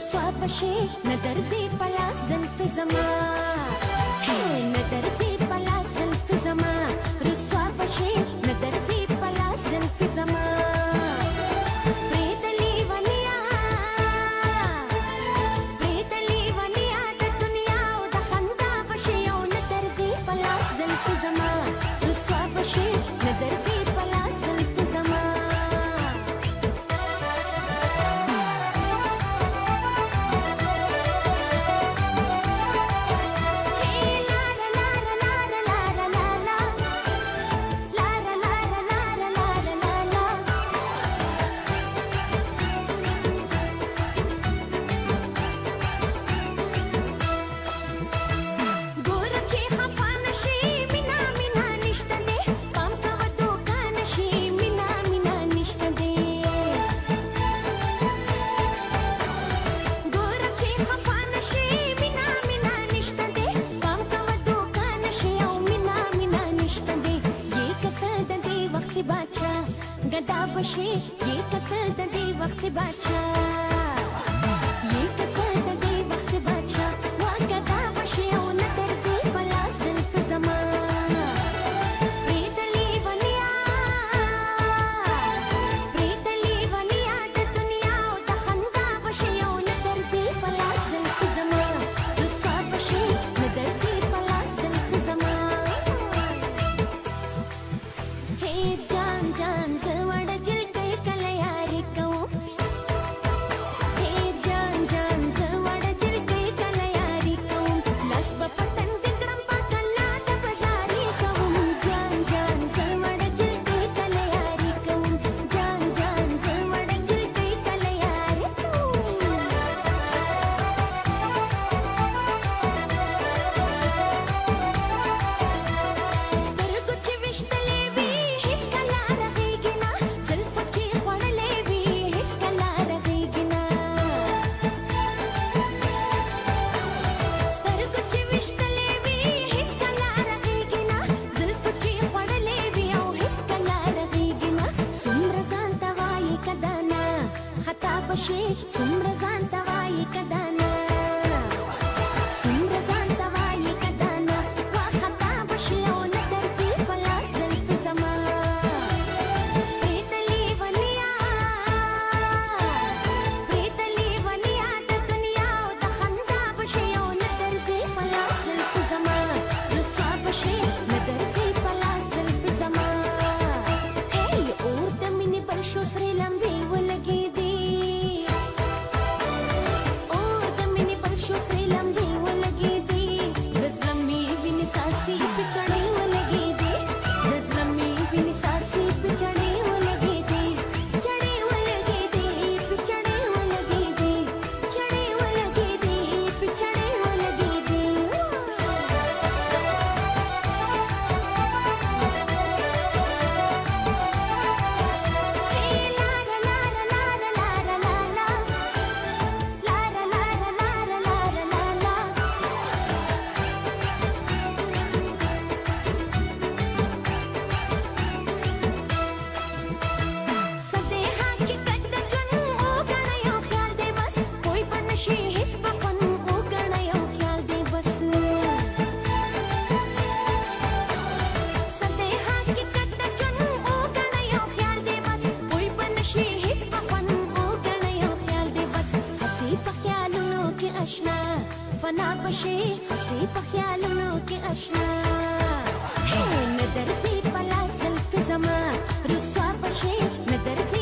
رسوا بشي ندرزي بلا زلف زمان. ندرزي بلا زلف زمان رسوا بشي ندرزي بلا زلف زمان. بريدلي وليا د دنيا ودا خندا بشي او ندرزي بلا زلف زمان رسوا بشي ندرزي بلا زلف زمان. गदा बशे ये कथल दे वक्त बाचा ये कथल दे वक्त बाचा वा गदा बशे ओ नदरजी बला ज़ुल्फ ज़मान. प्रीतली वलिया द दुनिया द खंदा बशे ओ नदरजी बला ज़ुल्फ ज़मान रुसवा बशे नदरजी बला ज़ुल्फ ज़मान. हे जान जान सुम्र जान तवाई कदाना सुम्र जान तवाई कदाना वा खता बशी ओ नदरजी बला ज़ुल्फ ज़मान. प्रीतली वलिया द दुनिया द खंदा बशी ओ नदरजी बला ज़ुल्फ ज़मान रुसवा बशी नदरजी बला ज़ुल्फ ज़मान. हे और दमिनी बरशो श्री लंबी वो लगी दी फना बशे हसी पख्यालों के अशना. नदरजी बला ज़ुल्फ ज़मान रुसवा बशे नदरजी